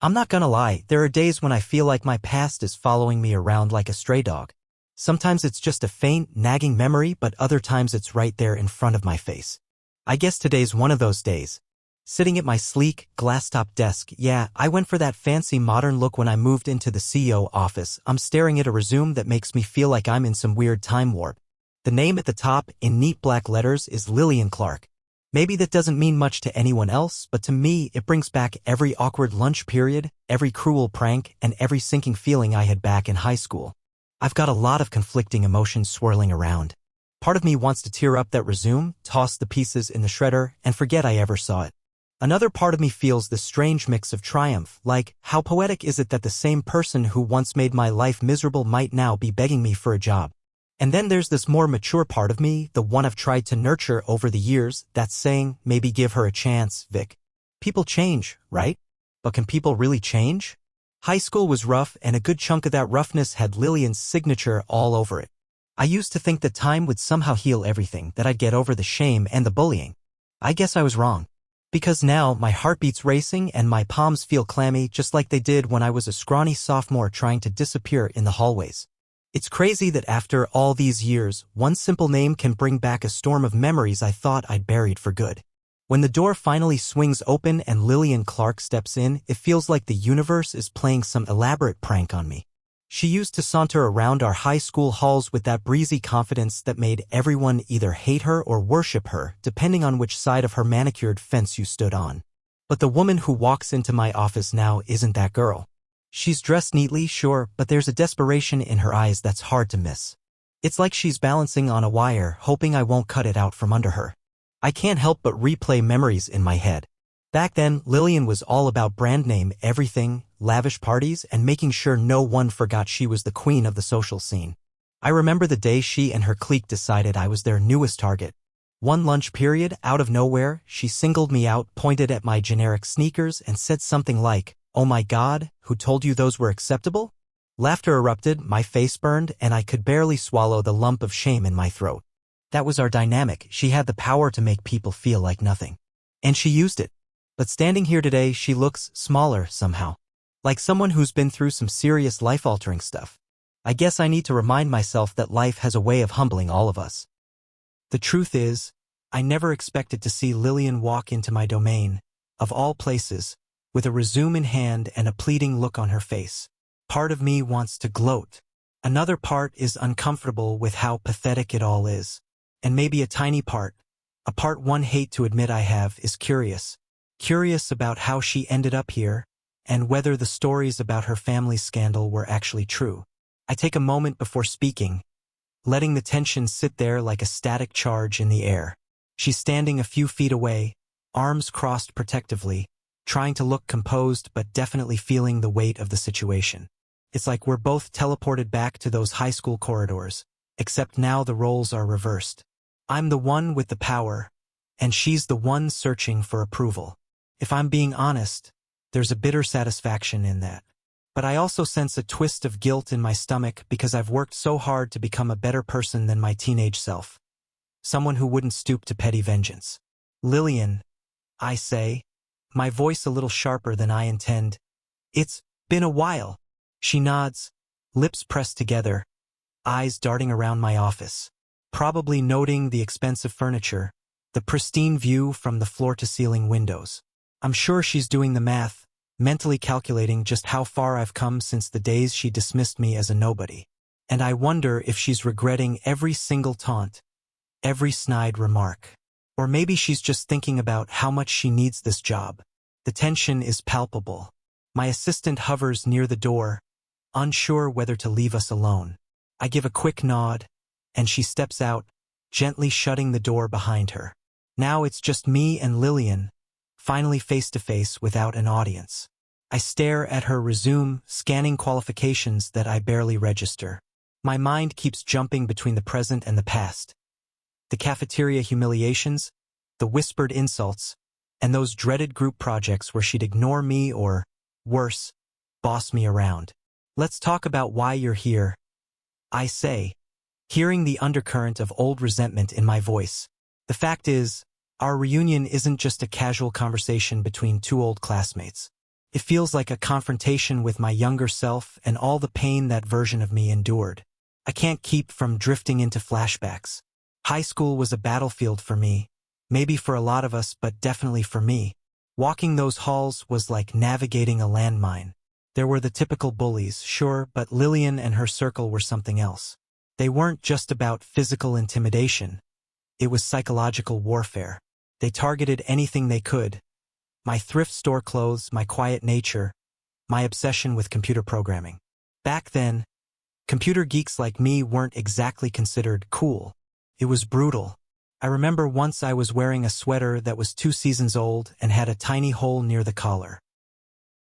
I'm not gonna lie, there are days when I feel like my past is following me around like a stray dog. Sometimes it's just a faint, nagging memory, but other times it's right there in front of my face. I guess today's one of those days. Sitting at my sleek, glass-top desk, yeah, I went for that fancy modern look when I moved into the CEO office. I'm staring at a resume that makes me feel like I'm in some weird time warp. The name at the top, in neat black letters, is Lillian Clark. Maybe that doesn't mean much to anyone else, but to me, it brings back every awkward lunch period, every cruel prank, and every sinking feeling I had back in high school. I've got a lot of conflicting emotions swirling around. Part of me wants to tear up that resume, toss the pieces in the shredder, and forget I ever saw it. Another part of me feels this strange mix of triumph, like, how poetic is it that the same person who once made my life miserable might now be begging me for a job? And then there's this more mature part of me, the one I've tried to nurture over the years, that's saying, maybe give her a chance, Vic. People change, right? But can people really change? High school was rough, and a good chunk of that roughness had Lillian's signature all over it. I used to think that time would somehow heal everything, that I'd get over the shame and the bullying. I guess I was wrong. Because now, my heartbeat's racing and my palms feel clammy just like they did when I was a scrawny sophomore trying to disappear in the hallways. It's crazy that after all these years, one simple name can bring back a storm of memories I thought I'd buried for good. When the door finally swings open and Lillian Clark steps in, it feels like the universe is playing some elaborate prank on me. She used to saunter around our high school halls with that breezy confidence that made everyone either hate her or worship her, depending on which side of her manicured fence you stood on. But the woman who walks into my office now isn't that girl. She's dressed neatly, sure, but there's a desperation in her eyes that's hard to miss. It's like she's balancing on a wire, hoping I won't cut it out from under her. I can't help but replay memories in my head. Back then, Lillian was all about brand name everything, lavish parties, and making sure no one forgot she was the queen of the social scene. I remember the day she and her clique decided I was their newest target. One lunch period, out of nowhere, she singled me out, pointed at my generic sneakers, and said something like, "Oh my God, who told you those were acceptable?" Laughter erupted, my face burned, and I could barely swallow the lump of shame in my throat. That was our dynamic. She had the power to make people feel like nothing. And she used it. But standing here today, she looks smaller somehow. Like someone who's been through some serious life-altering stuff. I guess I need to remind myself that life has a way of humbling all of us. The truth is, I never expected to see Lillian walk into my domain, of all places, with a resume in hand and a pleading look on her face. Part of me wants to gloat. Another part is uncomfortable with how pathetic it all is. And maybe a tiny part, a part one hate to admit I have, is curious. Curious about how she ended up here, and whether the stories about her family's scandal were actually true. I take a moment before speaking, letting the tension sit there like a static charge in the air. She's standing a few feet away, arms crossed protectively, trying to look composed but definitely feeling the weight of the situation. It's like we're both teleported back to those high school corridors, except now the roles are reversed. I'm the one with the power, and she's the one searching for approval. If I'm being honest, there's a bitter satisfaction in that. But I also sense a twist of guilt in my stomach because I've worked so hard to become a better person than my teenage self. Someone who wouldn't stoop to petty vengeance. Lillian, I say, my voice a little sharper than I intend. It's been a while. She nods, lips pressed together, eyes darting around my office, probably noting the expensive furniture, the pristine view from the floor-to-ceiling windows. I'm sure she's doing the math, mentally calculating just how far I've come since the days she dismissed me as a nobody. And I wonder if she's regretting every single taunt, every snide remark. Or maybe she's just thinking about how much she needs this job. The tension is palpable. My assistant hovers near the door, unsure whether to leave us alone. I give a quick nod, and she steps out, gently shutting the door behind her. Now it's just me and Lillian, finally face to face without an audience. I stare at her resume, scanning qualifications that I barely register. My mind keeps jumping between the present and the past. The cafeteria humiliations, the whispered insults, and those dreaded group projects where she'd ignore me or, worse, boss me around. Let's talk about why you're here, I say, hearing the undercurrent of old resentment in my voice. The fact is, our reunion isn't just a casual conversation between two old classmates. It feels like a confrontation with my younger self and all the pain that version of me endured. I can't keep from drifting into flashbacks. High school was a battlefield for me. Maybe for a lot of us, but definitely for me. Walking those halls was like navigating a landmine. There were the typical bullies, sure, but Lillian and her circle were something else. They weren't just about physical intimidation. It was psychological warfare. They targeted anything they could. My thrift store clothes, my quiet nature, my obsession with computer programming. Back then, computer geeks like me weren't exactly considered cool. It was brutal. I remember once I was wearing a sweater that was 2 seasons old and had a tiny hole near the collar.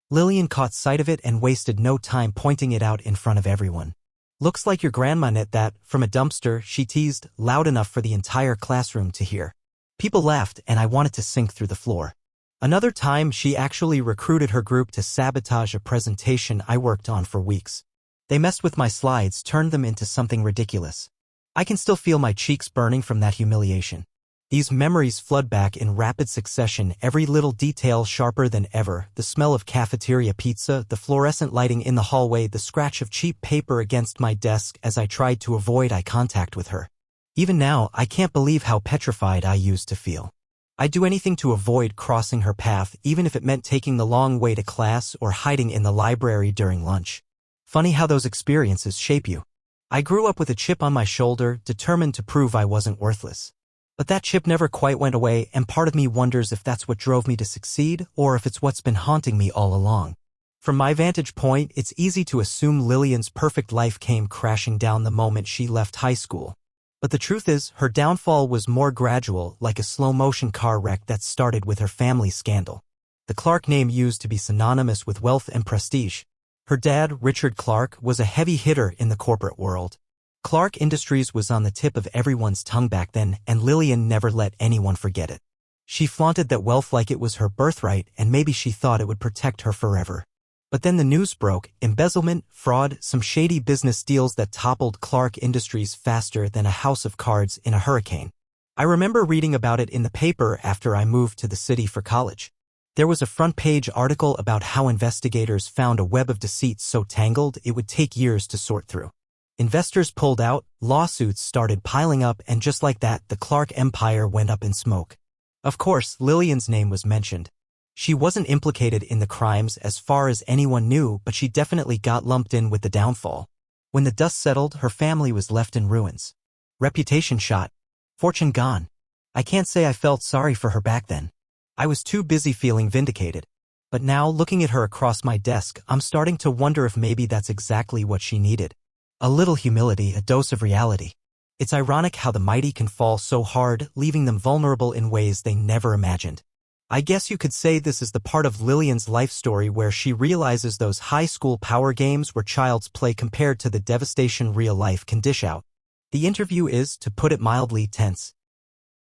Lillian caught sight of it and wasted no time pointing it out in front of everyone. "Looks like your grandma knit that from a dumpster," she teased, loud enough for the entire classroom to hear. People laughed and I wanted to sink through the floor. Another time, she actually recruited her group to sabotage a presentation I worked on for weeks. They messed with my slides, turned them into something ridiculous. I can still feel my cheeks burning from that humiliation. These memories flood back in rapid succession, every little detail sharper than ever, the smell of cafeteria pizza, the fluorescent lighting in the hallway, the scratch of cheap paper against my desk as I tried to avoid eye contact with her. Even now, I can't believe how petrified I used to feel. I'd do anything to avoid crossing her path, even if it meant taking the long way to class or hiding in the library during lunch. Funny how those experiences shape you. I grew up with a chip on my shoulder, determined to prove I wasn't worthless. But that chip never quite went away, and part of me wonders if that's what drove me to succeed, or if it's what's been haunting me all along. From my vantage point, it's easy to assume Lillian's perfect life came crashing down the moment she left high school. But the truth is, her downfall was more gradual, like a slow-motion car wreck that started with her family scandal. The Clark name used to be synonymous with wealth and prestige. Her dad, Richard Clark, was a heavy hitter in the corporate world. Clark Industries was on the tip of everyone's tongue back then, and Lillian never let anyone forget it. She flaunted that wealth like it was her birthright, and maybe she thought it would protect her forever. But then the news broke: embezzlement, fraud, some shady business deals that toppled Clark Industries faster than a house of cards in a hurricane. I remember reading about it in the paper after I moved to the city for college. There was a front-page article about how investigators found a web of deceit so tangled it would take years to sort through. Investors pulled out, lawsuits started piling up, and just like that, the Clark empire went up in smoke. Of course, Lillian's name was mentioned. She wasn't implicated in the crimes as far as anyone knew, but she definitely got lumped in with the downfall. When the dust settled, her family was left in ruins. Reputation shot. Fortune gone. I can't say I felt sorry for her back then. I was too busy feeling vindicated. But now, looking at her across my desk, I'm starting to wonder if maybe that's exactly what she needed. A little humility, a dose of reality. It's ironic how the mighty can fall so hard, leaving them vulnerable in ways they never imagined. I guess you could say this is the part of Lillian's life story where she realizes those high school power games were child's play compared to the devastation real life can dish out. The interview is, to put it mildly, tense.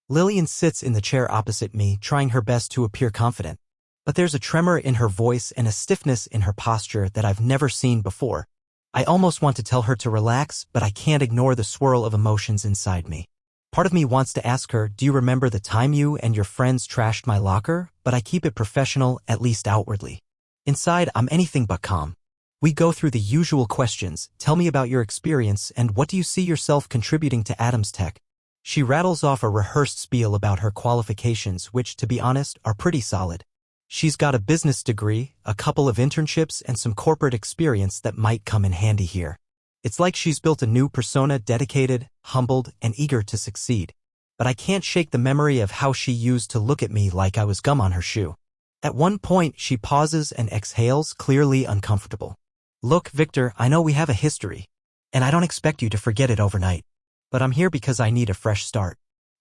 Lillian sits in the chair opposite me, trying her best to appear confident. But there's a tremor in her voice and a stiffness in her posture that I've never seen before. I almost want to tell her to relax, but I can't ignore the swirl of emotions inside me. Part of me wants to ask her, "Do you remember the time you and your friends trashed my locker?" But I keep it professional, at least outwardly. Inside, I'm anything but calm. We go through the usual questions: tell me about your experience, and what do you see yourself contributing to Adams Tech? She rattles off a rehearsed spiel about her qualifications, which, to be honest, are pretty solid. She's got a business degree, a couple of internships, and some corporate experience that might come in handy here. It's like she's built a new persona, dedicated, humbled, and eager to succeed. But I can't shake the memory of how she used to look at me like I was gum on her shoe. At one point, she pauses and exhales, clearly uncomfortable. "Look, Victor, I know we have a history, and I don't expect you to forget it overnight. But I'm here because I need a fresh start.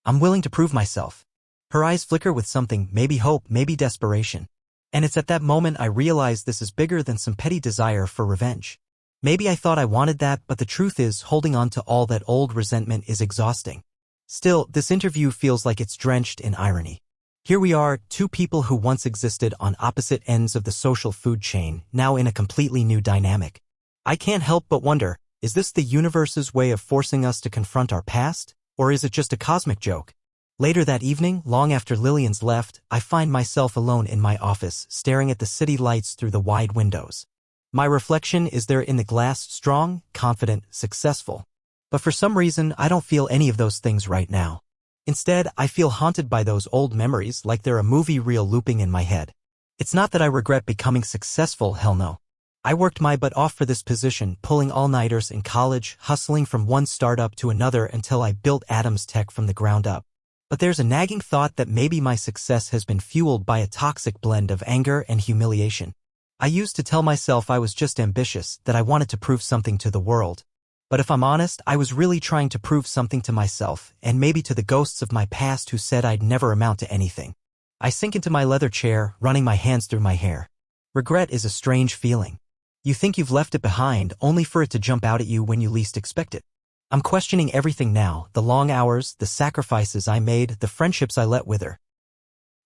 I'm willing to prove myself." Her eyes flicker with something, maybe hope, maybe desperation. And it's at that moment I realize this is bigger than some petty desire for revenge. Maybe I thought I wanted that, but the truth is, holding on to all that old resentment is exhausting. Still, this interview feels like it's drenched in irony. Here we are, two people who once existed on opposite ends of the social food chain, now in a completely new dynamic. I can't help but wonder, is this the universe's way of forcing us to confront our past, or is it just a cosmic joke? Later that evening, long after Lillian's left, I find myself alone in my office, staring at the city lights through the wide windows. My reflection is there in the glass, strong, confident, successful. But for some reason, I don't feel any of those things right now. Instead, I feel haunted by those old memories like they're a movie reel looping in my head. It's not that I regret becoming successful, hell no. I worked my butt off for this position, pulling all-nighters in college, hustling from one startup to another until I built Adams Tech from the ground up. But there's a nagging thought that maybe my success has been fueled by a toxic blend of anger and humiliation. I used to tell myself I was just ambitious, that I wanted to prove something to the world. But if I'm honest, I was really trying to prove something to myself, and maybe to the ghosts of my past who said I'd never amount to anything. I sink into my leather chair, running my hands through my hair. Regret is a strange feeling. You think you've left it behind, only for it to jump out at you when you least expect it. I'm questioning everything now, the long hours, the sacrifices I made, the friendships I let wither.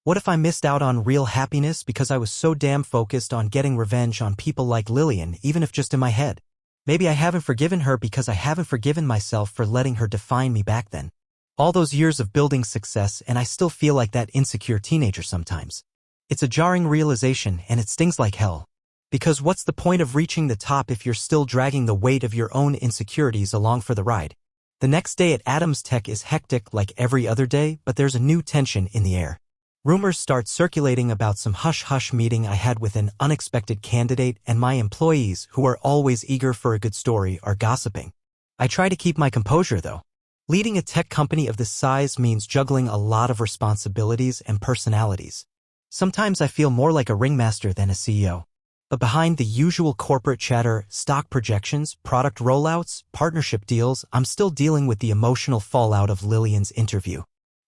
What if I missed out on real happiness because I was so damn focused on getting revenge on people like Lillian, even if just in my head? Maybe I haven't forgiven her because I haven't forgiven myself for letting her define me back then. All those years of building success, and I still feel like that insecure teenager sometimes. It's a jarring realization, and it stings like hell. Because what's the point of reaching the top if you're still dragging the weight of your own insecurities along for the ride? The next day at Adams Tech is hectic like every other day, but there's a new tension in the air. Rumors start circulating about some hush-hush meeting I had with an unexpected candidate, and my employees, who are always eager for a good story, are gossiping. I try to keep my composure, though. Leading a tech company of this size means juggling a lot of responsibilities and personalities. Sometimes I feel more like a ringmaster than a CEO. But behind the usual corporate chatter, stock projections, product rollouts, partnership deals, I'm still dealing with the emotional fallout of Lillian's interview.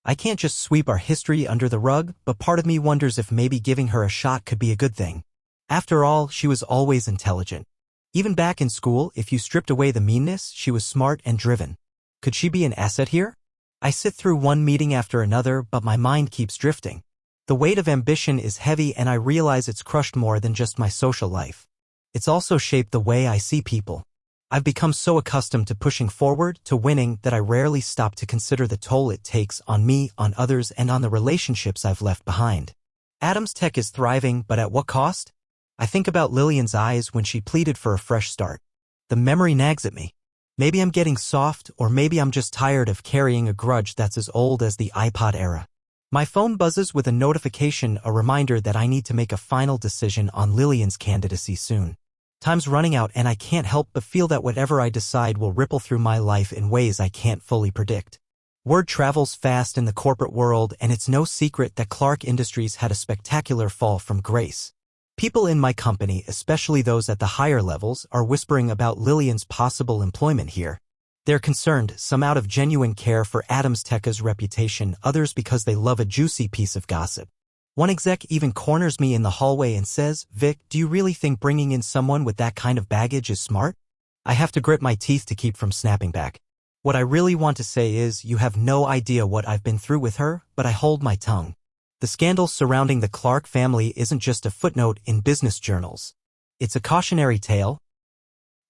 I can't just sweep our history under the rug, but part of me wonders if maybe giving her a shot could be a good thing. After all, she was always intelligent. Even back in school, if you stripped away the meanness, she was smart and driven. Could she be an asset here? I sit through one meeting after another, but my mind keeps drifting. The weight of ambition is heavy, and I realize it's crushed more than just my social life. It's also shaped the way I see people. I've become so accustomed to pushing forward, to winning, that I rarely stop to consider the toll it takes on me, on others, and on the relationships I've left behind. Adams Tech is thriving, but at what cost? I think about Lillian's eyes when she pleaded for a fresh start. The memory nags at me. Maybe I'm getting soft, or maybe I'm just tired of carrying a grudge that's as old as the iPod era. My phone buzzes with a notification, a reminder that I need to make a final decision on Lillian's candidacy soon. Time's running out, and I can't help but feel that whatever I decide will ripple through my life in ways I can't fully predict. Word travels fast in the corporate world, and it's no secret that Clark Industries had a spectacular fall from grace. People in my company, especially those at the higher levels, are whispering about Lillian's possible employment here. They're concerned, some out of genuine care for Adams Tech's reputation, others because they love a juicy piece of gossip. One exec even corners me in the hallway and says, "Vic, do you really think bringing in someone with that kind of baggage is smart?" I have to grit my teeth to keep from snapping back. What I really want to say is, you have no idea what I've been through with her, but I hold my tongue. The scandal surrounding the Clark family isn't just a footnote in business journals. It's a cautionary tale.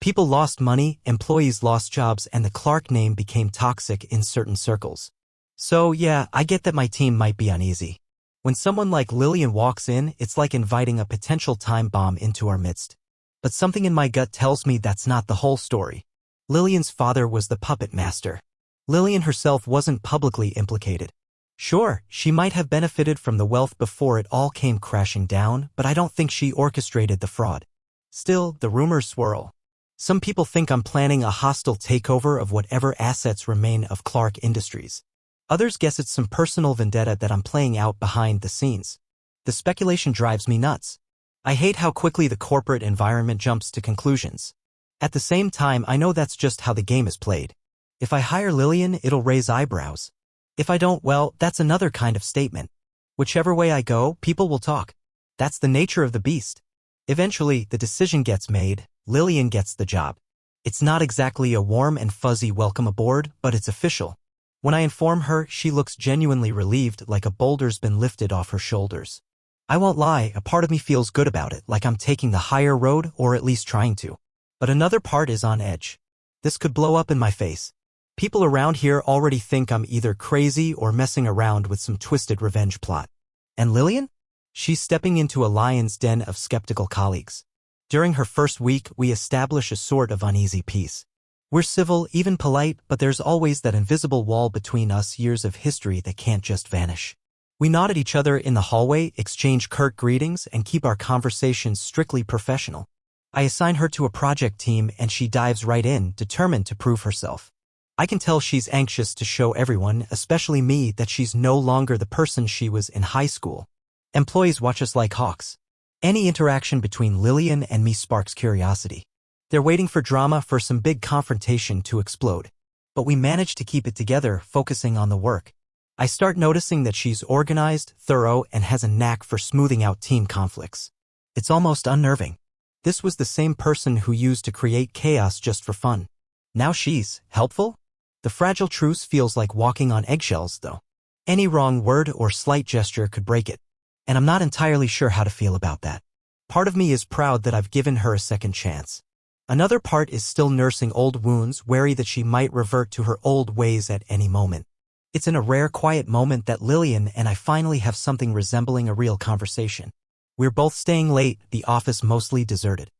People lost money, employees lost jobs, and the Clark name became toxic in certain circles. So yeah, I get that my team might be uneasy. When someone like Lillian walks in, it's like inviting a potential time bomb into our midst. But something in my gut tells me that's not the whole story. Lillian's father was the puppet master. Lillian herself wasn't publicly implicated. Sure, she might have benefited from the wealth before it all came crashing down, but I don't think she orchestrated the fraud. Still, the rumors swirl. Some people think I'm planning a hostile takeover of whatever assets remain of Clark Industries. Others guess it's some personal vendetta that I'm playing out behind the scenes. The speculation drives me nuts. I hate how quickly the corporate environment jumps to conclusions. At the same time, I know that's just how the game is played. If I hire Lillian, it'll raise eyebrows. If I don't, well, that's another kind of statement. Whichever way I go, people will talk. That's the nature of the beast. Eventually, the decision gets made. Lillian gets the job. It's not exactly a warm and fuzzy welcome aboard, but it's official. When I inform her, she looks genuinely relieved, like a boulder's been lifted off her shoulders. I won't lie, a part of me feels good about it, like I'm taking the higher road, or at least trying to. But another part is on edge. This could blow up in my face. People around here already think I'm either crazy or messing around with some twisted revenge plot. And Lillian? She's stepping into a lion's den of skeptical colleagues. During her first week, we establish a sort of uneasy peace. We're civil, even polite, but there's always that invisible wall between us, years of history that can't just vanish. We nod at each other in the hallway, exchange curt greetings, and keep our conversations strictly professional. I assign her to a project team and she dives right in, determined to prove herself. I can tell she's anxious to show everyone, especially me, that she's no longer the person she was in high school. Employees watch us like hawks. Any interaction between Lillian and me sparks curiosity. They're waiting for drama, for some big confrontation to explode. But we manage to keep it together, focusing on the work. I start noticing that she's organized, thorough, and has a knack for smoothing out team conflicts. It's almost unnerving. This was the same person who used to create chaos just for fun. Now she's helpful? The fragile truce feels like walking on eggshells, though. Any wrong word or slight gesture could break it. And I'm not entirely sure how to feel about that. Part of me is proud that I've given her a second chance. Another part is still nursing old wounds, wary that she might revert to her old ways at any moment. It's in a rare, quiet moment that Lillian and I finally have something resembling a real conversation. We're both staying late, the office mostly deserted.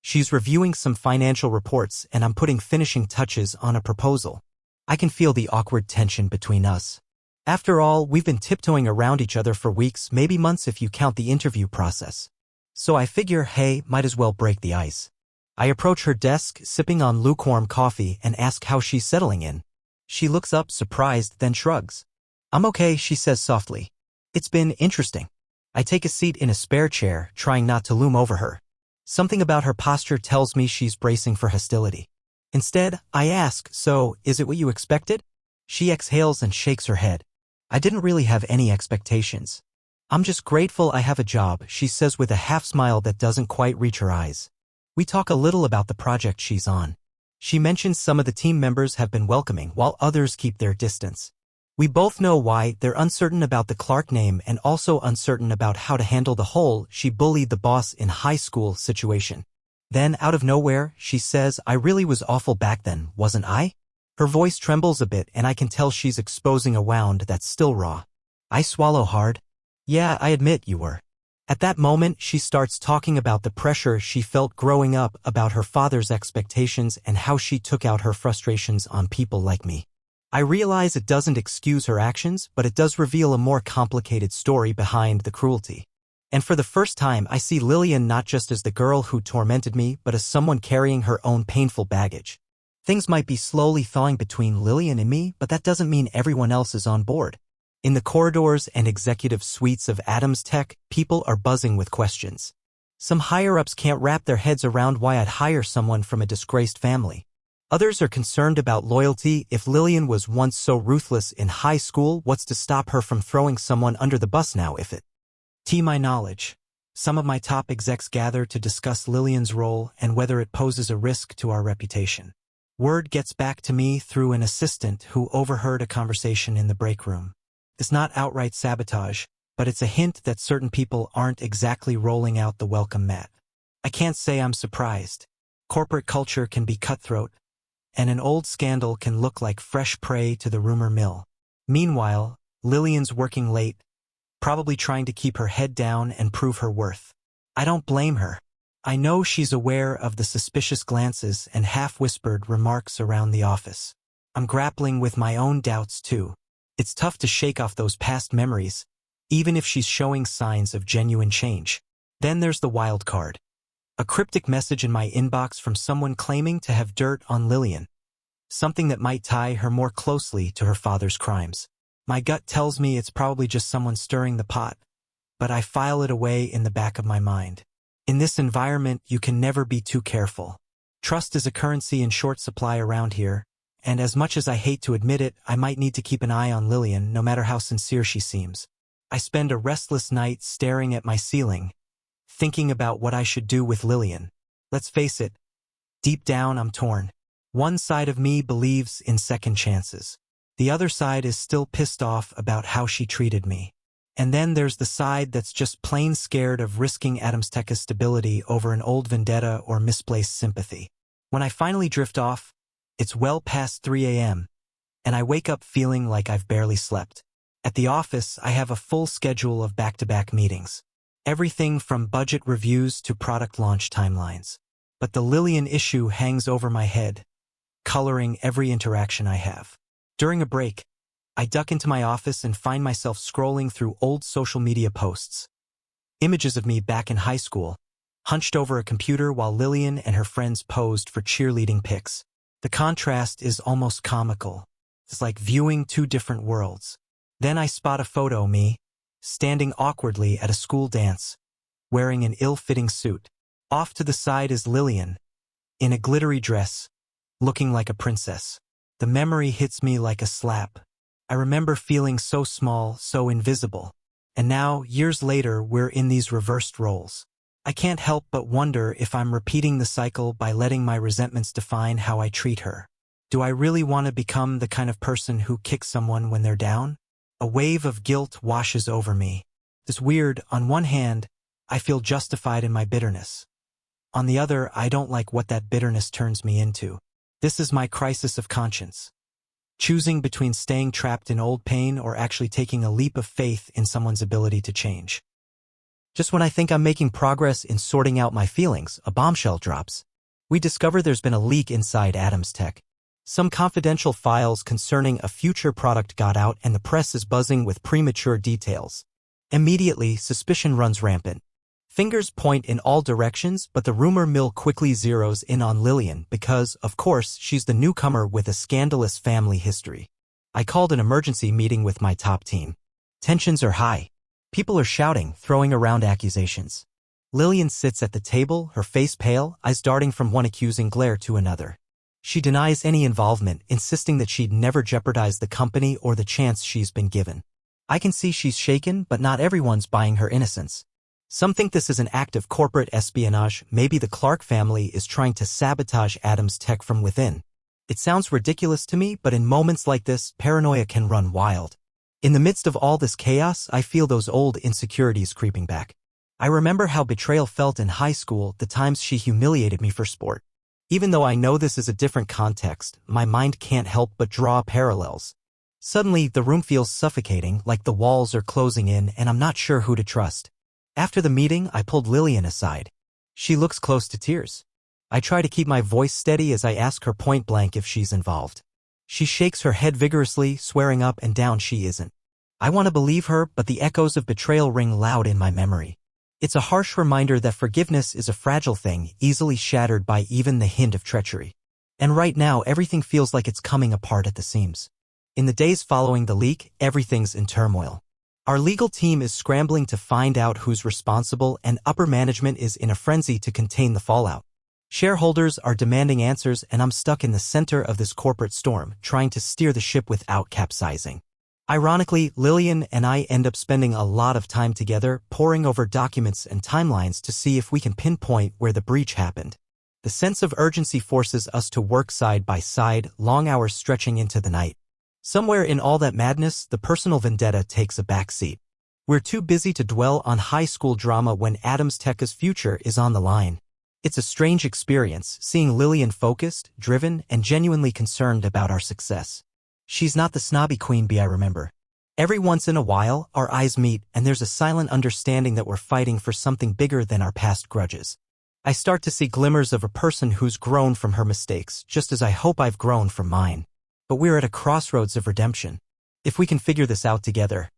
She's reviewing some financial reports and I'm putting finishing touches on a proposal. I can feel the awkward tension between us. After all, we've been tiptoeing around each other for weeks, maybe months if you count the interview process. So I figure, hey, might as well break the ice. I approach her desk, sipping on lukewarm coffee, and ask how she's settling in. She looks up, surprised, then shrugs. I'm okay, she says softly. It's been interesting. I take a seat in a spare chair, trying not to loom over her. Something about her posture tells me she's bracing for hostility. Instead, I ask, so, is it what you expected? She exhales and shakes her head. I didn't really have any expectations. I'm just grateful I have a job, she says with a half-smile that doesn't quite reach her eyes. We talk a little about the project she's on. She mentions some of the team members have been welcoming, while others keep their distance. We both know why. They're uncertain about the Clark name and also uncertain about how to handle the whole "she bullied the boss in high school" situation. Then, out of nowhere, she says, I really was awful back then, wasn't I? Her voice trembles a bit and I can tell she's exposing a wound that's still raw. I swallow hard. Yeah, I admit you were. At that moment, she starts talking about the pressure she felt growing up, about her father's expectations and how she took out her frustrations on people like me. I realize it doesn't excuse her actions, but it does reveal a more complicated story behind the cruelty. And for the first time, I see Lillian not just as the girl who tormented me, but as someone carrying her own painful baggage. Things might be slowly thawing between Lillian and me, but that doesn't mean everyone else is on board. In the corridors and executive suites of Adams Tech, people are buzzing with questions. Some higher-ups can't wrap their heads around why I'd hire someone from a disgraced family. Others are concerned about loyalty. If Lillian was once so ruthless in high school, what's to stop her from throwing someone under the bus now? To my knowledge, some of my top execs gather to discuss Lillian's role and whether it poses a risk to our reputation. Word gets back to me through an assistant who overheard a conversation in the break room. It's not outright sabotage, but it's a hint that certain people aren't exactly rolling out the welcome mat. I can't say I'm surprised. Corporate culture can be cutthroat, and an old scandal can look like fresh prey to the rumor mill. Meanwhile, Lillian's working late, probably trying to keep her head down and prove her worth. I don't blame her. I know she's aware of the suspicious glances and half-whispered remarks around the office. I'm grappling with my own doubts too. It's tough to shake off those past memories, even if she's showing signs of genuine change. Then there's the wild card. A cryptic message in my inbox from someone claiming to have dirt on Lillian. Something that might tie her more closely to her father's crimes. My gut tells me it's probably just someone stirring the pot, but I file it away in the back of my mind. In this environment, you can never be too careful. Trust is a currency in short supply around here, and as much as I hate to admit it, I might need to keep an eye on Lillian, no matter how sincere she seems. I spend a restless night staring at my ceiling, thinking about what I should do with Lillian. Let's face it, deep down I'm torn. One side of me believes in second chances. The other side is still pissed off about how she treated me. And then there's the side that's just plain scared of risking Adams Tech's stability over an old vendetta or misplaced sympathy. When I finally drift off, It's well past 3 a.m., and I wake up feeling like I've barely slept. At the office, I have a full schedule of back-to-back meetings. Everything from budget reviews to product launch timelines. But the Lillian issue hangs over my head, coloring every interaction I have. During a break, I duck into my office and find myself scrolling through old social media posts. Images of me back in high school, hunched over a computer while Lillian and her friends posed for cheerleading pics. The contrast is almost comical. It's like viewing two different worlds. Then I spot a photo of me, standing awkwardly at a school dance, wearing an ill-fitting suit. Off to the side is Lillian, in a glittery dress, looking like a princess. The memory hits me like a slap. I remember feeling so small, so invisible. And now, years later, we're in these reversed roles. I can't help but wonder if I'm repeating the cycle by letting my resentments define how I treat her. Do I really want to become the kind of person who kicks someone when they're down? A wave of guilt washes over me. It's weird. On one hand, I feel justified in my bitterness. On the other, I don't like what that bitterness turns me into. This is my crisis of conscience. Choosing between staying trapped in old pain or actually taking a leap of faith in someone's ability to change. Just when I think I'm making progress in sorting out my feelings, a bombshell drops. We discover there's been a leak inside Adams Tech. Some confidential files concerning a future product got out and the press is buzzing with premature details. Immediately, suspicion runs rampant. Fingers point in all directions, but the rumor mill quickly zeroes in on Lillian because, of course, she's the newcomer with a scandalous family history. I called an emergency meeting with my top team. Tensions are high. People are shouting, throwing around accusations. Lillian sits at the table, her face pale, eyes darting from one accusing glare to another. She denies any involvement, insisting that she'd never jeopardized the company or the chance she's been given. I can see she's shaken, but not everyone's buying her innocence. Some think this is an act of corporate espionage. Maybe the Clark family is trying to sabotage Adams Tech from within. It sounds ridiculous to me, but in moments like this, paranoia can run wild. In the midst of all this chaos, I feel those old insecurities creeping back. I remember how betrayal felt in high school, the times she humiliated me for sport. Even though I know this is a different context, my mind can't help but draw parallels. Suddenly, the room feels suffocating, like the walls are closing in and I'm not sure who to trust. After the meeting, I pulled Lillian aside. She looks close to tears. I try to keep my voice steady as I ask her point blank if she's involved. She shakes her head vigorously, swearing up and down she isn't. I want to believe her, but the echoes of betrayal ring loud in my memory. It's a harsh reminder that forgiveness is a fragile thing, easily shattered by even the hint of treachery. And right now, everything feels like it's coming apart at the seams. In the days following the leak, everything's in turmoil. Our legal team is scrambling to find out who's responsible, and upper management is in a frenzy to contain the fallout. Shareholders are demanding answers, and I'm stuck in the center of this corporate storm, trying to steer the ship without capsizing. Ironically, Lillian and I end up spending a lot of time together, poring over documents and timelines to see if we can pinpoint where the breach happened. The sense of urgency forces us to work side by side, long hours stretching into the night. Somewhere in all that madness, the personal vendetta takes a backseat. We're too busy to dwell on high school drama when Adams Tech's future is on the line. It's a strange experience, seeing Lillian focused, driven, and genuinely concerned about our success. She's not the snobby queen bee I remember. Every once in a while, our eyes meet, and there's a silent understanding that we're fighting for something bigger than our past grudges. I start to see glimmers of a person who's grown from her mistakes, just as I hope I've grown from mine. But we're at a crossroads of redemption. If we can figure this out together,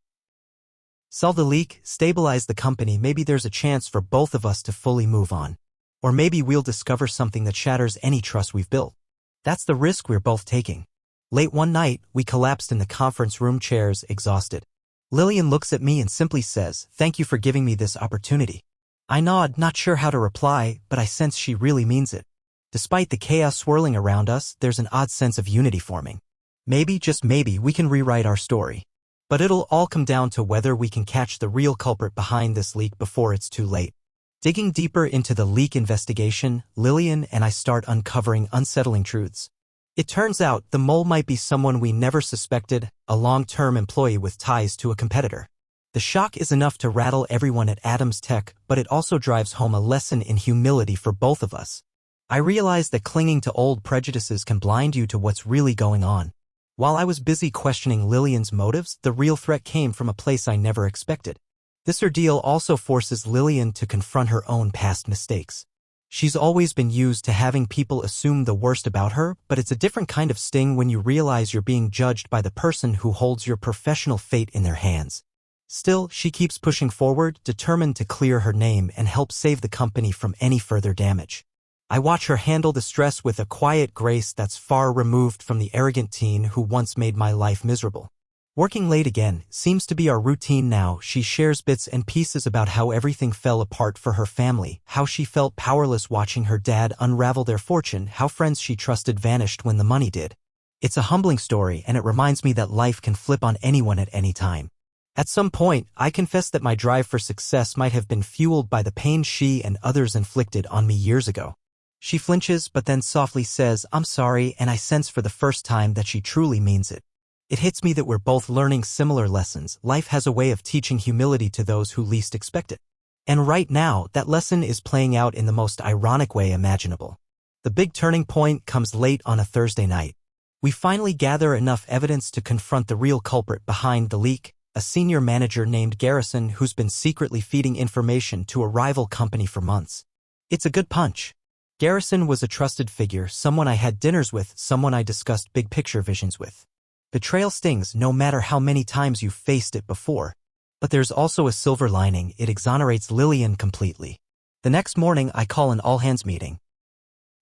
solve the leak, stabilize the company, maybe there's a chance for both of us to fully move on. Or maybe we'll discover something that shatters any trust we've built. That's the risk we're both taking. Late one night, we collapsed in the conference room chairs, exhausted. Lillian looks at me and simply says, "Thank you for giving me this opportunity." I nod, not sure how to reply, but I sense she really means it. Despite the chaos swirling around us, there's an odd sense of unity forming. Maybe, just maybe, we can rewrite our story. But it'll all come down to whether we can catch the real culprit behind this leak before it's too late. Digging deeper into the leak investigation, Lillian and I start uncovering unsettling truths. It turns out the mole might be someone we never suspected, a long-term employee with ties to a competitor. The shock is enough to rattle everyone at Adams Tech, but it also drives home a lesson in humility for both of us. I realized that clinging to old prejudices can blind you to what's really going on. While I was busy questioning Lillian's motives, the real threat came from a place I never expected. This ordeal also forces Lillian to confront her own past mistakes. She's always been used to having people assume the worst about her, but it's a different kind of sting when you realize you're being judged by the person who holds your professional fate in their hands. Still, she keeps pushing forward, determined to clear her name and help save the company from any further damage. I watch her handle the stress with a quiet grace that's far removed from the arrogant teen who once made my life miserable. Working late again seems to be our routine now. She shares bits and pieces about how everything fell apart for her family, how she felt powerless watching her dad unravel their fortune, how friends she trusted vanished when the money did. It's a humbling story, and it reminds me that life can flip on anyone at any time. At some point, I confess that my drive for success might have been fueled by the pain she and others inflicted on me years ago. She flinches but then softly says, "I'm sorry," and I sense for the first time that she truly means it. It hits me that we're both learning similar lessons. Life has a way of teaching humility to those who least expect it. And right now, that lesson is playing out in the most ironic way imaginable. The big turning point comes late on a Thursday night. We finally gather enough evidence to confront the real culprit behind the leak, a senior manager named Garrison who's been secretly feeding information to a rival company for months. It's a good punch. Garrison was a trusted figure, someone I had dinners with, someone I discussed big picture visions with. Betrayal stings no matter how many times you've faced it before. But there's also a silver lining: it exonerates Lillian completely. The next morning, I call an all-hands meeting.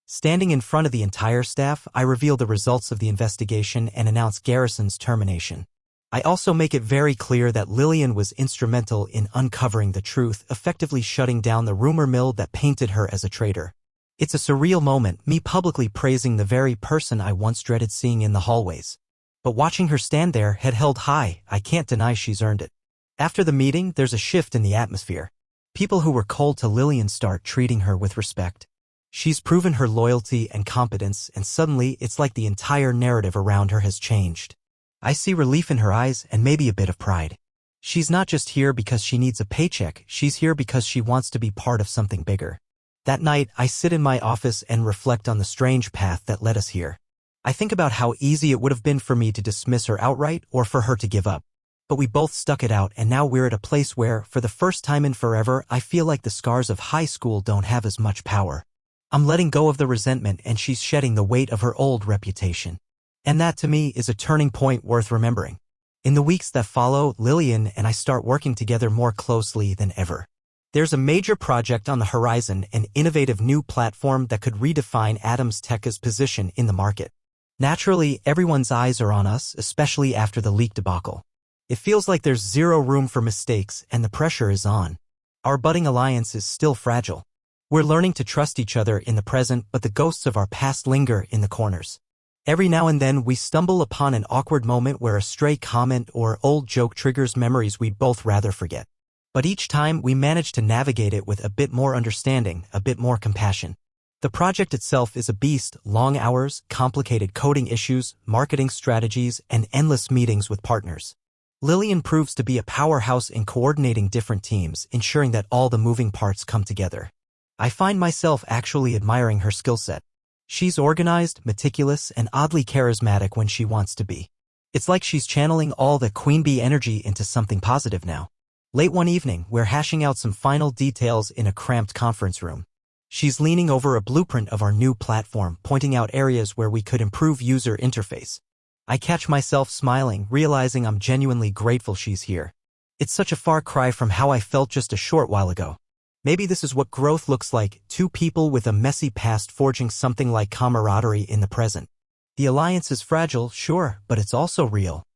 Standing in front of the entire staff, I reveal the results of the investigation and announce Garrison's termination. I also make it very clear that Lillian was instrumental in uncovering the truth, effectively shutting down the rumor mill that painted her as a traitor. It's a surreal moment, me publicly praising the very person I once dreaded seeing in the hallways. But watching her stand there, head held high, I can't deny she's earned it. After the meeting, there's a shift in the atmosphere. People who were cold to Lillian start treating her with respect. She's proven her loyalty and competence, and suddenly it's like the entire narrative around her has changed. I see relief in her eyes and maybe a bit of pride. She's not just here because she needs a paycheck, she's here because she wants to be part of something bigger. That night, I sit in my office and reflect on the strange path that led us here. I think about how easy it would have been for me to dismiss her outright or for her to give up. But we both stuck it out, and now we're at a place where, for the first time in forever, I feel like the scars of high school don't have as much power. I'm letting go of the resentment, and she's shedding the weight of her old reputation. And that, to me, is a turning point worth remembering. In the weeks that follow, Lillian and I start working together more closely than ever. There's a major project on the horizon, an innovative new platform that could redefine Adams Tech's position in the market. Naturally, everyone's eyes are on us, especially after the leak debacle. It feels like there's zero room for mistakes, and the pressure is on. Our budding alliance is still fragile. We're learning to trust each other in the present, but the ghosts of our past linger in the corners. Every now and then we stumble upon an awkward moment where a stray comment or old joke triggers memories we'd both rather forget. But each time we manage to navigate it with a bit more understanding, a bit more compassion. The project itself is a beast: long hours, complicated coding issues, marketing strategies, and endless meetings with partners. Lillian proves to be a powerhouse in coordinating different teams, ensuring that all the moving parts come together. I find myself actually admiring her skill set. She's organized, meticulous, and oddly charismatic when she wants to be. It's like she's channeling all the queen bee energy into something positive now. Late one evening, we're hashing out some final details in a cramped conference room. She's leaning over a blueprint of our new platform, pointing out areas where we could improve user interface. I catch myself smiling, realizing I'm genuinely grateful she's here. It's such a far cry from how I felt just a short while ago. Maybe this is what growth looks like: two people with a messy past forging something like camaraderie in the present. The alliance is fragile, sure, but it's also real.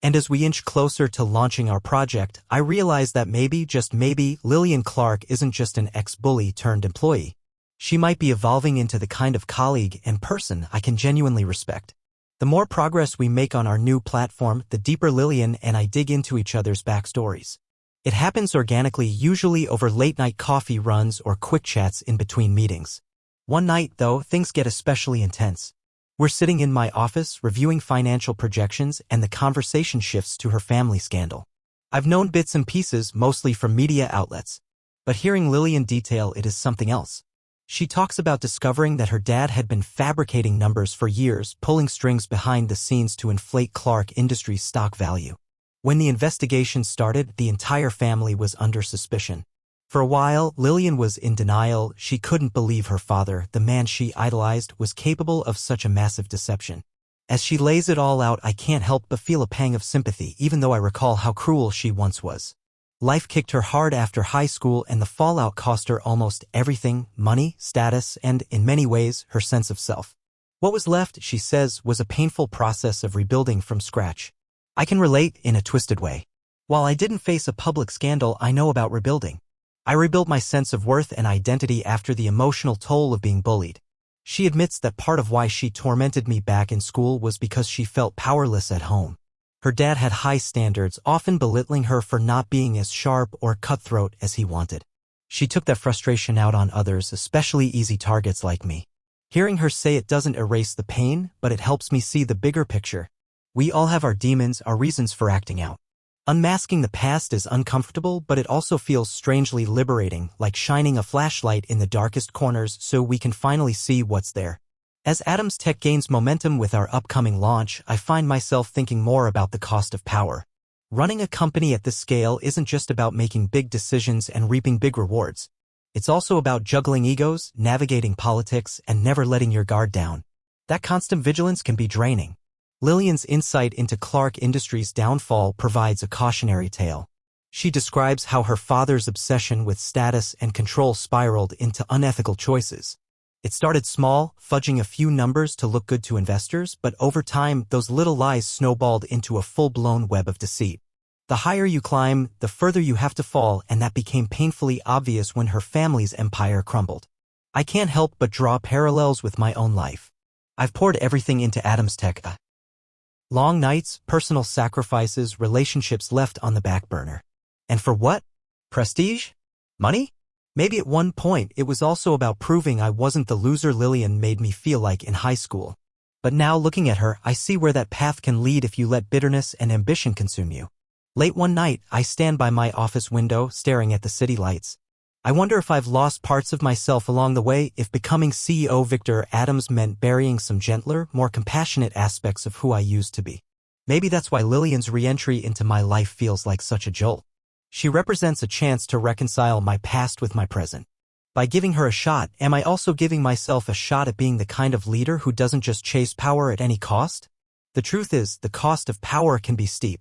And as we inch closer to launching our project, I realize that maybe, just maybe, Lillian Clark isn't just an ex-bully turned employee. She might be evolving into the kind of colleague and person I can genuinely respect. The more progress we make on our new platform, the deeper Lillian and I dig into each other's backstories. It happens organically, usually over late-night coffee runs or quick chats in between meetings. One night, though, things get especially intense. We're sitting in my office, reviewing financial projections, and the conversation shifts to her family scandal. I've known bits and pieces, mostly from media outlets. But hearing Lillian detail it is something else. She talks about discovering that her dad had been fabricating numbers for years, pulling strings behind the scenes to inflate Clark Industries' stock value. When the investigation started, the entire family was under suspicion. For a while, Lillian was in denial. She couldn't believe her father, the man she idolized, was capable of such a massive deception. As she lays it all out, I can't help but feel a pang of sympathy, even though I recall how cruel she once was. Life kicked her hard after high school, and the fallout cost her almost everything: money, status, and, in many ways, her sense of self. What was left, she says, was a painful process of rebuilding from scratch. I can relate in a twisted way. While I didn't face a public scandal, I know about rebuilding. I rebuilt my sense of worth and identity after the emotional toll of being bullied. She admits that part of why she tormented me back in school was because she felt powerless at home. Her dad had high standards, often belittling her for not being as sharp or cutthroat as he wanted. She took that frustration out on others, especially easy targets like me. Hearing her say it doesn't erase the pain, but it helps me see the bigger picture. We all have our demons, our reasons for acting out. Unmasking the past is uncomfortable, but it also feels strangely liberating, like shining a flashlight in the darkest corners so we can finally see what's there. As Adams Tech gains momentum with our upcoming launch, I find myself thinking more about the cost of power. Running a company at this scale isn't just about making big decisions and reaping big rewards. It's also about juggling egos, navigating politics, and never letting your guard down. That constant vigilance can be draining. Lillian's insight into Clark Industries' downfall provides a cautionary tale. She describes how her father's obsession with status and control spiraled into unethical choices. It started small, fudging a few numbers to look good to investors, but over time, those little lies snowballed into a full-blown web of deceit. The higher you climb, the further you have to fall, and that became painfully obvious when her family's empire crumbled. I can't help but draw parallels with my own life. I've poured everything into Adams Tech. Long nights, personal sacrifices, relationships left on the back burner. And for what? Prestige? Money? Maybe at one point it was also about proving I wasn't the loser Lillian made me feel like in high school. But now looking at her, I see where that path can lead if you let bitterness and ambition consume you. Late one night, I stand by my office window staring at the city lights. I wonder if I've lost parts of myself along the way, if becoming CEO Victor Adams meant burying some gentler, more compassionate aspects of who I used to be. Maybe that's why Lillian's re-entry into my life feels like such a jolt. She represents a chance to reconcile my past with my present. By giving her a shot, am I also giving myself a shot at being the kind of leader who doesn't just chase power at any cost? The truth is, the cost of power can be steep.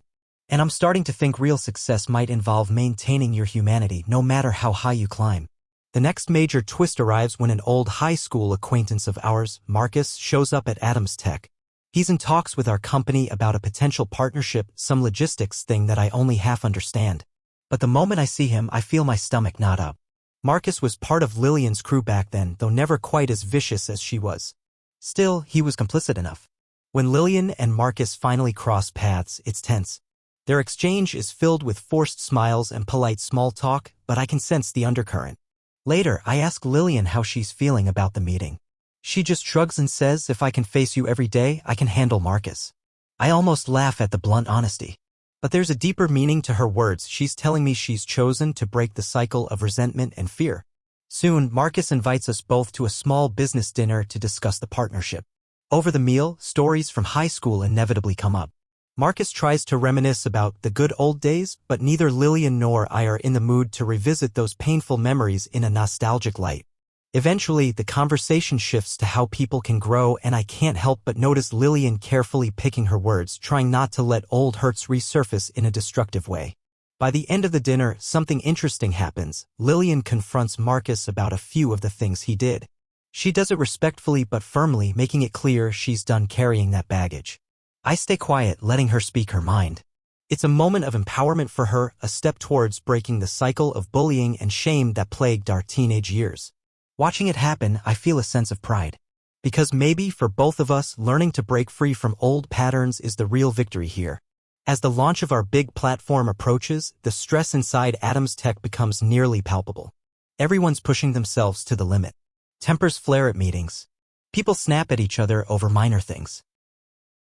And I'm starting to think real success might involve maintaining your humanity no matter how high you climb. The next major twist arrives when an old high school acquaintance of ours, Marcus, shows up at Adams Tech. He's in talks with our company about a potential partnership, some logistics thing that I only half understand. But the moment I see him, I feel my stomach knot up. Marcus was part of Lillian's crew back then, though never quite as vicious as she was. Still, he was complicit enough. When Lillian and Marcus finally cross paths, it's tense. Their exchange is filled with forced smiles and polite small talk, but I can sense the undercurrent. Later, I ask Lillian how she's feeling about the meeting. She just shrugs and says, "If I can face you every day, I can handle Marcus." I almost laugh at the blunt honesty. But there's a deeper meaning to her words. She's telling me she's chosen to break the cycle of resentment and fear. Soon, Marcus invites us both to a small business dinner to discuss the partnership. Over the meal, stories from high school inevitably come up. Marcus tries to reminisce about the good old days, but neither Lillian nor I are in the mood to revisit those painful memories in a nostalgic light. Eventually, the conversation shifts to how people can grow, and I can't help but notice Lillian carefully picking her words, trying not to let old hurts resurface in a destructive way. By the end of the dinner, something interesting happens. Lillian confronts Marcus about a few of the things he did. She does it respectfully but firmly, making it clear she's done carrying that baggage. I stay quiet, letting her speak her mind. It's a moment of empowerment for her, a step towards breaking the cycle of bullying and shame that plagued our teenage years. Watching it happen, I feel a sense of pride. Because maybe for both of us, learning to break free from old patterns is the real victory here. As the launch of our big platform approaches, the stress inside Adams Tech becomes nearly palpable. Everyone's pushing themselves to the limit. Tempers flare at meetings. People snap at each other over minor things.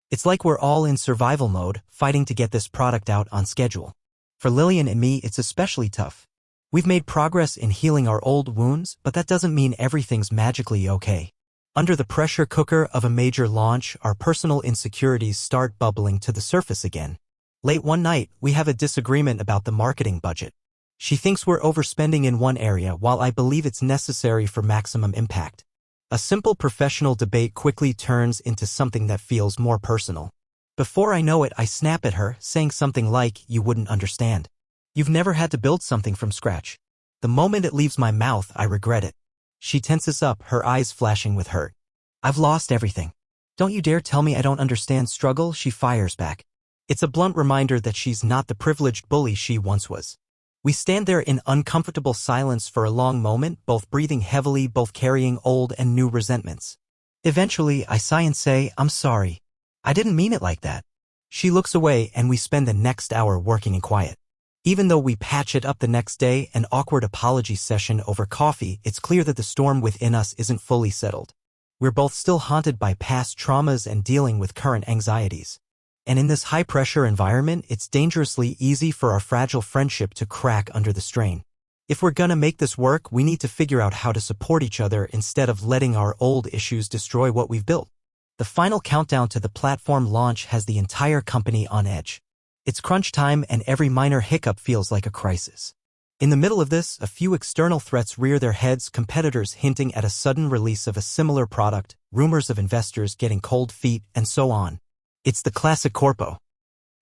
It's like we're all in survival mode, fighting to get this product out on schedule. For Lillian and me, it's especially tough. We've made progress in healing our old wounds, but that doesn't mean everything's magically okay. Under the pressure cooker of a major launch, our personal insecurities start bubbling to the surface again. Late one night, we have a disagreement about the marketing budget. She thinks we're overspending in one area while I believe it's necessary for maximum impact. A simple professional debate quickly turns into something that feels more personal. Before I know it, I snap at her, saying something like, "You wouldn't understand. You've never had to build something from scratch." The moment it leaves my mouth, I regret it. She tenses up, her eyes flashing with hurt. "I've lost everything. Don't you dare tell me I don't understand struggle," she fires back. It's a blunt reminder that she's not the privileged bully she once was. We stand there in uncomfortable silence for a long moment, both breathing heavily, both carrying old and new resentments. Eventually, I sigh and say, "I'm sorry. I didn't mean it like that." She looks away and we spend the next hour working in quiet. Even though we patch it up the next day, an awkward apology session over coffee, it's clear that the storm within us isn't fully settled. We're both still haunted by past traumas and dealing with current anxieties. And in this high-pressure environment, it's dangerously easy for our fragile friendship to crack under the strain. If we're gonna make this work, we need to figure out how to support each other instead of letting our old issues destroy what we've built. The final countdown to the platform launch has the entire company on edge. It's crunch time and every minor hiccup feels like a crisis. In the middle of this, a few external threats rear their heads, competitors hinting at a sudden release of a similar product, rumors of investors getting cold feet, and so on. It's the classic corpo.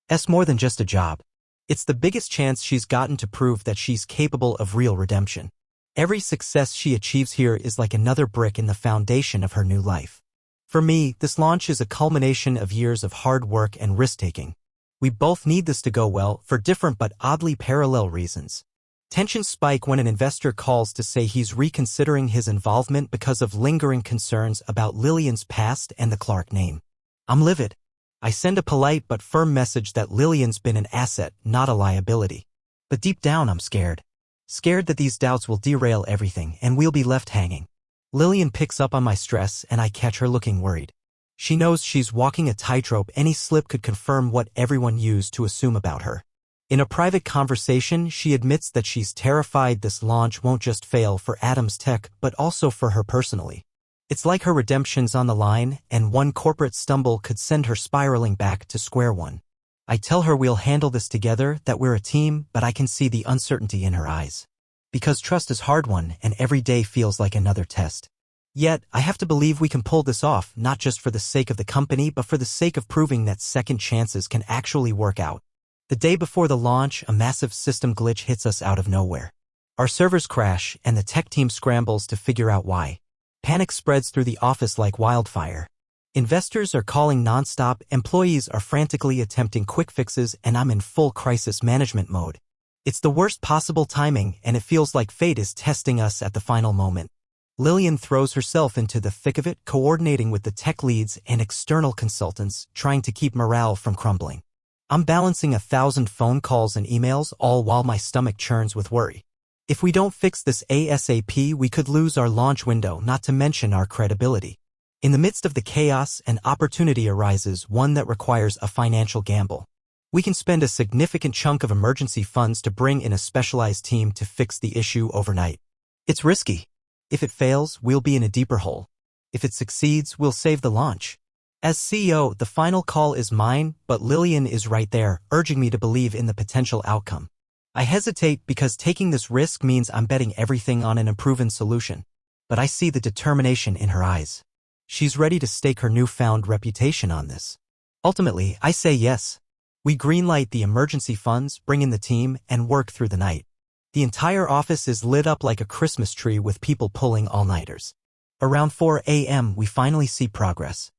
It's more than just a job. It's the biggest chance she's gotten to prove that she's capable of real redemption. Every success she achieves here is like another brick in the foundation of her new life. For me, this launch is a culmination of years of hard work and risk-taking. We both need this to go well, for different but oddly parallel reasons. Tensions spike when an investor calls to say he's reconsidering his involvement because of lingering concerns about Lillian's past and the Clark name. I'm livid. I send a polite but firm message that Lillian's been an asset, not a liability. But deep down I'm scared. Scared that these doubts will derail everything and we'll be left hanging. Lillian picks up on my stress and I catch her looking worried. She knows she's walking a tightrope. Any slip could confirm what everyone used to assume about her. In a private conversation, she admits that she's terrified this launch won't just fail for Adams Tech, but also for her personally. It's like her redemption's on the line, and one corporate stumble could send her spiraling back to square one. I tell her we'll handle this together, that we're a team, but I can see the uncertainty in her eyes. Because trust is hard won, and every day feels like another test. Yet, I have to believe we can pull this off, not just for the sake of the company, but for the sake of proving that second chances can actually work out. The day before the launch, a massive system glitch hits us out of nowhere. Our servers crash, and the tech team scrambles to figure out why. Panic spreads through the office like wildfire. Investors are calling nonstop, employees are frantically attempting quick fixes, and I'm in full crisis management mode. It's the worst possible timing, and it feels like fate is testing us at the final moment. Lillian throws herself into the thick of it, coordinating with the tech leads and external consultants, trying to keep morale from crumbling. I'm balancing 1,000 phone calls and emails, all while my stomach churns with worry. If we don't fix this ASAP, we could lose our launch window, not to mention our credibility. In the midst of the chaos, an opportunity arises, one that requires a financial gamble. We can spend a significant chunk of emergency funds to bring in a specialized team to fix the issue overnight. It's risky. If it fails, we'll be in a deeper hole. If it succeeds, we'll save the launch. As CEO, the final call is mine, but Lillian is right there, urging me to believe in the potential outcome. I hesitate because taking this risk means I'm betting everything on an unproven solution. But I see the determination in her eyes. She's ready to stake her newfound reputation on this. Ultimately, I say yes. We greenlight the emergency funds, bring in the team, and work through the night. The entire office is lit up like a Christmas tree with people pulling all-nighters. Around 4 a.m. we finally see progress.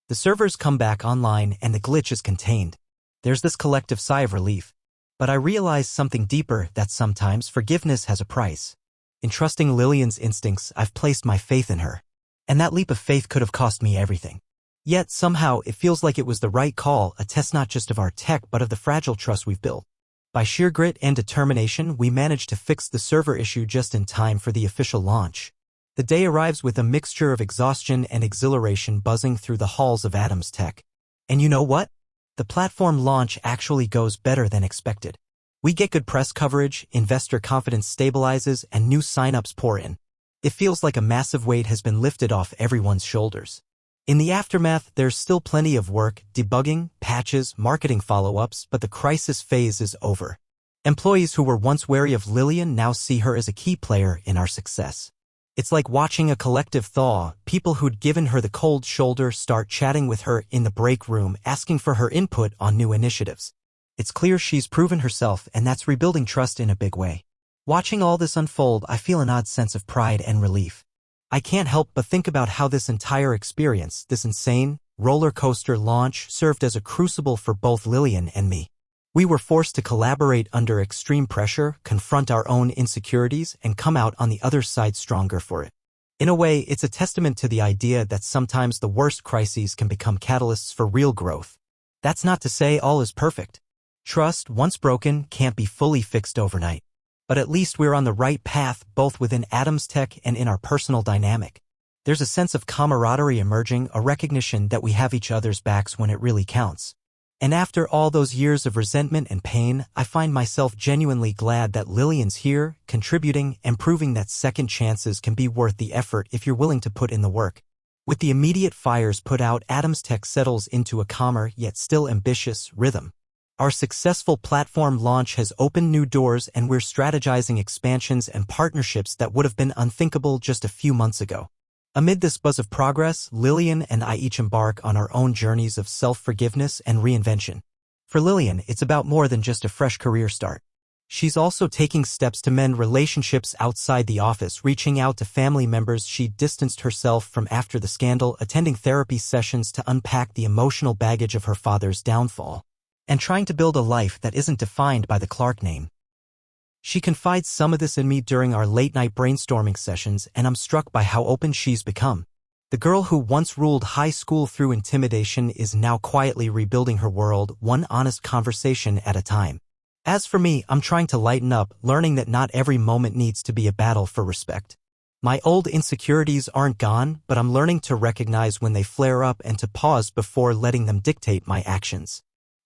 The servers come back online and the glitch is contained. There's this collective sigh of relief. But I realize something deeper, that sometimes forgiveness has a price. In trusting Lillian's instincts, I've placed my faith in her. And that leap of faith could have cost me everything. Yet somehow it feels like it was the right call, a test not just of our tech but of the fragile trust we've built. By sheer grit and determination, we managed to fix the server issue just in time for the official launch. The day arrives with a mixture of exhaustion and exhilaration buzzing through the halls of Adams Tech. And you know what? The platform launch actually goes better than expected. We get good press coverage, investor confidence stabilizes, and new signups pour in. It feels like a massive weight has been lifted off everyone's shoulders. In the aftermath, there's still plenty of work, debugging, patches, marketing follow-ups, but the crisis phase is over. Employees who were once wary of Lillian now see her as a key player in our success. It's like watching a collective thaw. People who'd given her the cold shoulder start chatting with her in the break room, asking for her input on new initiatives. It's clear she's proven herself, and that's rebuilding trust in a big way. Watching all this unfold, I feel an odd sense of pride and relief. I can't help but think about how this entire experience, this insane, roller coaster launch, served as a crucible for both Lillian and me. We were forced to collaborate under extreme pressure, confront our own insecurities, and come out on the other side stronger for it. In a way, it's a testament to the idea that sometimes the worst crises can become catalysts for real growth. That's not to say all is perfect. Trust, once broken, can't be fully fixed overnight. But at least we're on the right path, both within AdamsTech and in our personal dynamic. There's a sense of camaraderie emerging, a recognition that we have each other's backs when it really counts. And after all those years of resentment and pain, I find myself genuinely glad that Lillian's here, contributing and proving that second chances can be worth the effort if you're willing to put in the work. With the immediate fires put out, AdamsTech settles into a calmer yet still ambitious rhythm. Our successful platform launch has opened new doors, and we're strategizing expansions and partnerships that would have been unthinkable just a few months ago. Amid this buzz of progress, Lillian and I each embark on our own journeys of self-forgiveness and reinvention. For Lillian, it's about more than just a fresh career start. She's also taking steps to mend relationships outside the office, reaching out to family members she distanced herself from after the scandal, attending therapy sessions to unpack the emotional baggage of her father's downfall, and trying to build a life that isn't defined by the Clark name. She confides some of this in me during our late-night brainstorming sessions, and I'm struck by how open she's become. The girl who once ruled high school through intimidation is now quietly rebuilding her world, one honest conversation at a time. As for me, I'm trying to lighten up, learning that not every moment needs to be a battle for respect. My old insecurities aren't gone, but I'm learning to recognize when they flare up and to pause before letting them dictate my actions.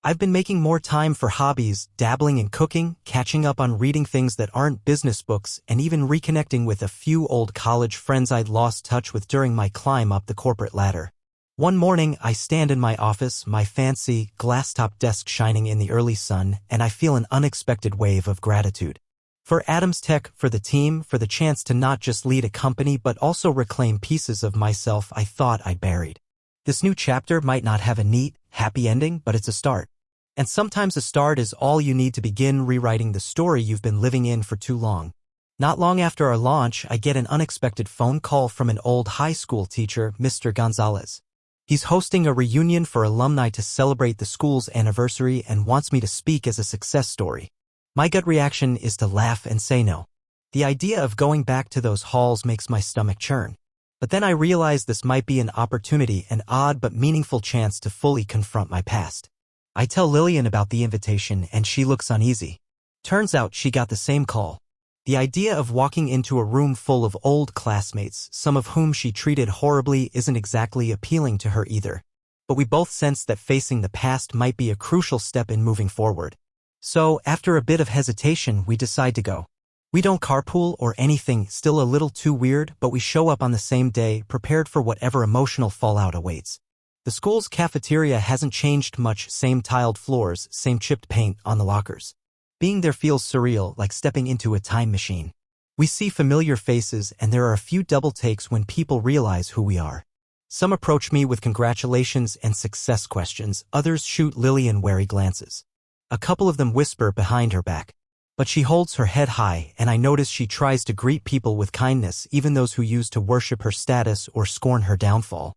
I've been making more time for hobbies, dabbling in cooking, catching up on reading things that aren't business books, and even reconnecting with a few old college friends I'd lost touch with during my climb up the corporate ladder. One morning, I stand in my office, my fancy, glass-top desk shining in the early sun, and I feel an unexpected wave of gratitude. For AdamsTech, for the team, for the chance to not just lead a company but also reclaim pieces of myself I thought I'd buried. This new chapter might not have a neat, happy ending, but it's a start. And sometimes a start is all you need to begin rewriting the story you've been living in for too long. Not long after our launch, I get an unexpected phone call from an old high school teacher, Mr. Gonzalez. He's hosting a reunion for alumni to celebrate the school's anniversary and wants me to speak as a success story. My gut reaction is to laugh and say no. The idea of going back to those halls makes my stomach churn. But then I realize this might be an opportunity, an odd but meaningful chance to fully confront my past. I tell Lillian about the invitation, and she looks uneasy. Turns out she got the same call. The idea of walking into a room full of old classmates, some of whom she treated horribly, isn't exactly appealing to her either. But we both sense that facing the past might be a crucial step in moving forward. So, after a bit of hesitation, we decide to go. We don't carpool or anything, still a little too weird, but we show up on the same day, prepared for whatever emotional fallout awaits. The school's cafeteria hasn't changed much, same tiled floors, same chipped paint on the lockers. Being there feels surreal, like stepping into a time machine. We see familiar faces, and there are a few double takes when people realize who we are. Some approach me with congratulations and success questions, others shoot Lillian wary glances. A couple of them whisper behind her back. But she holds her head high, and I notice she tries to greet people with kindness, even those who used to worship her status or scorn her downfall.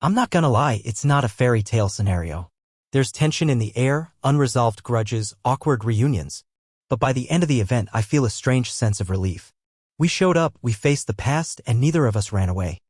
I'm not gonna lie, it's not a fairy tale scenario. There's tension in the air, unresolved grudges, awkward reunions. But by the end of the event, I feel a strange sense of relief. We showed up, we faced the past, and neither of us ran away.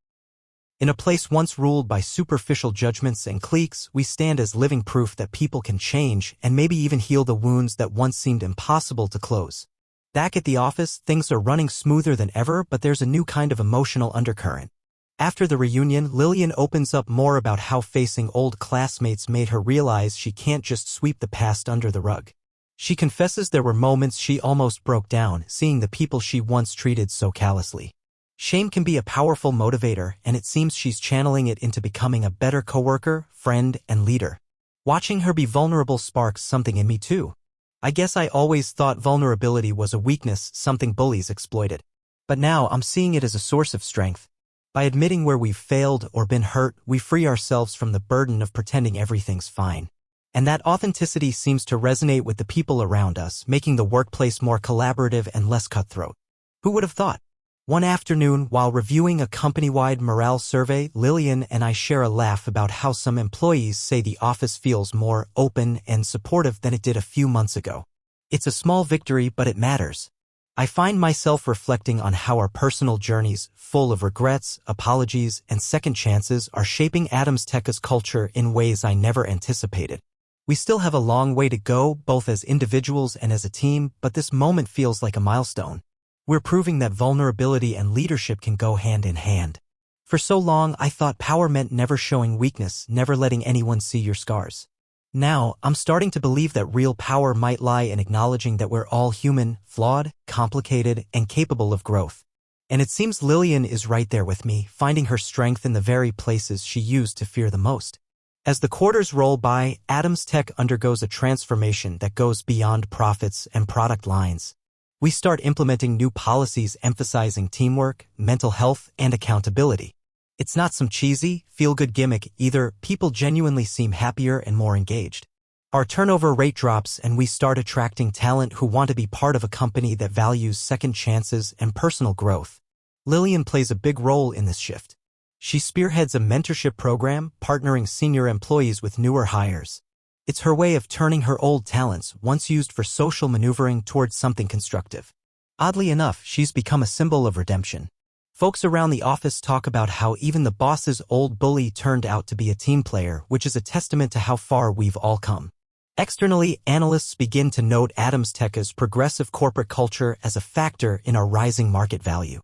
In a place once ruled by superficial judgments and cliques, we stand as living proof that people can change and maybe even heal the wounds that once seemed impossible to close. Back at the office, things are running smoother than ever, but there's a new kind of emotional undercurrent. After the reunion, Lillian opens up more about how facing old classmates made her realize she can't just sweep the past under the rug. She confesses there were moments she almost broke down, seeing the people she once treated so callously. Shame can be a powerful motivator, and it seems she's channeling it into becoming a better coworker, friend, and leader. Watching her be vulnerable sparks something in me too. I guess I always thought vulnerability was a weakness, something bullies exploited. But now I'm seeing it as a source of strength. By admitting where we've failed or been hurt, we free ourselves from the burden of pretending everything's fine. And that authenticity seems to resonate with the people around us, making the workplace more collaborative and less cutthroat. Who would have thought? One afternoon, while reviewing a company-wide morale survey, Lillian and I share a laugh about how some employees say the office feels more open and supportive than it did a few months ago. It's a small victory, but it matters. I find myself reflecting on how our personal journeys, full of regrets, apologies, and second chances, are shaping Adamsteka's culture in ways I never anticipated. We still have a long way to go, both as individuals and as a team, but this moment feels like a milestone. We're proving that vulnerability and leadership can go hand in hand. For so long, I thought power meant never showing weakness, never letting anyone see your scars. Now, I'm starting to believe that real power might lie in acknowledging that we're all human, flawed, complicated, and capable of growth. And it seems Lillian is right there with me, finding her strength in the very places she used to fear the most. As the quarters roll by, Adamsteka undergoes a transformation that goes beyond profits and product lines. We start implementing new policies emphasizing teamwork, mental health, and accountability. It's not some cheesy, feel-good gimmick either. People genuinely seem happier and more engaged. Our turnover rate drops and we start attracting talent who want to be part of a company that values second chances and personal growth. Lillian plays a big role in this shift. She spearheads a mentorship program, partnering senior employees with newer hires. It's her way of turning her old talents, once used for social maneuvering, towards something constructive. Oddly enough, she's become a symbol of redemption. Folks around the office talk about how even the boss's old bully turned out to be a team player, which is a testament to how far we've all come. Externally, analysts begin to note Adamsteka's progressive corporate culture as a factor in our rising market value.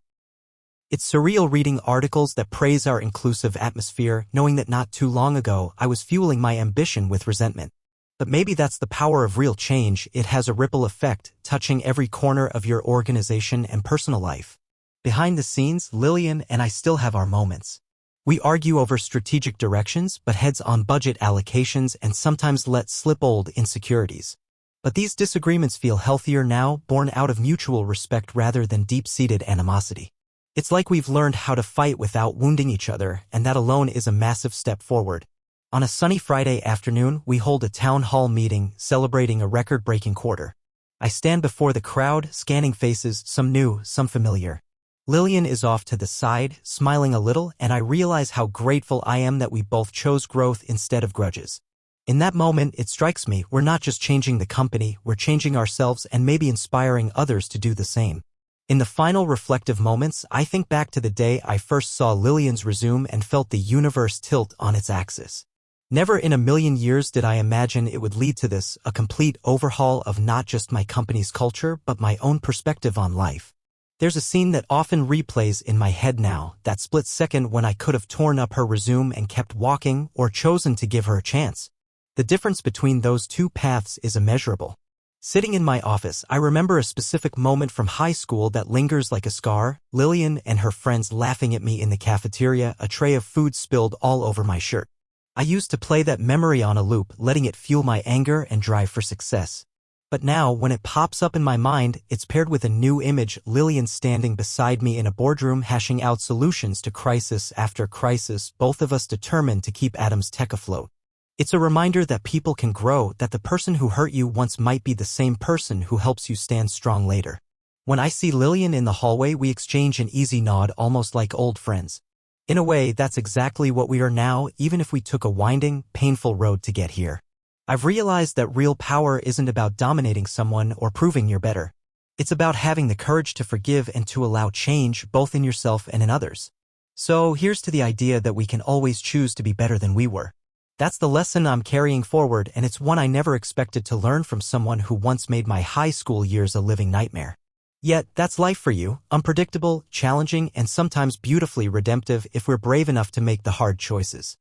It's surreal reading articles that praise our inclusive atmosphere, knowing that not too long ago I was fueling my ambition with resentment. But maybe that's the power of real change. It has a ripple effect, touching every corner of your organization and personal life. Behind the scenes, Lillian and I still have our moments. We argue over strategic directions, but heads on budget allocations, and sometimes let slip old insecurities. But these disagreements feel healthier now, born out of mutual respect rather than deep-seated animosity. It's like we've learned how to fight without wounding each other, and that alone is a massive step forward. On a sunny Friday afternoon, we hold a town hall meeting celebrating a record-breaking quarter. I stand before the crowd, scanning faces, some new, some familiar. Lillian is off to the side, smiling a little, and I realize how grateful I am that we both chose growth instead of grudges. In that moment, it strikes me, we're not just changing the company, we're changing ourselves and maybe inspiring others to do the same. In the final reflective moments, I think back to the day I first saw Lillian's resume and felt the universe tilt on its axis. Never in a million years did I imagine it would lead to this, a complete overhaul of not just my company's culture but my own perspective on life. There's a scene that often replays in my head now, that split second when I could have torn up her resume and kept walking, or chosen to give her a chance. The difference between those two paths is immeasurable. Sitting in my office, I remember a specific moment from high school that lingers like a scar. Lillian and her friends laughing at me in the cafeteria, a tray of food spilled all over my shirt. I used to play that memory on a loop, letting it fuel my anger and drive for success. But now, when it pops up in my mind, it's paired with a new image: Lillian standing beside me in a boardroom hashing out solutions to crisis after crisis, both of us determined to keep Adamsteka afloat. It's a reminder that people can grow, that the person who hurt you once might be the same person who helps you stand strong later. When I see Lillian in the hallway, we exchange an easy nod, almost like old friends. In a way, that's exactly what we are now, even if we took a winding, painful road to get here. I've realized that real power isn't about dominating someone or proving you're better. It's about having the courage to forgive and to allow change, both in yourself and in others. So here's to the idea that we can always choose to be better than we were. That's the lesson I'm carrying forward, and it's one I never expected to learn from someone who once made my high school years a living nightmare. Yet, that's life for you, unpredictable, challenging, and sometimes beautifully redemptive if we're brave enough to make the hard choices.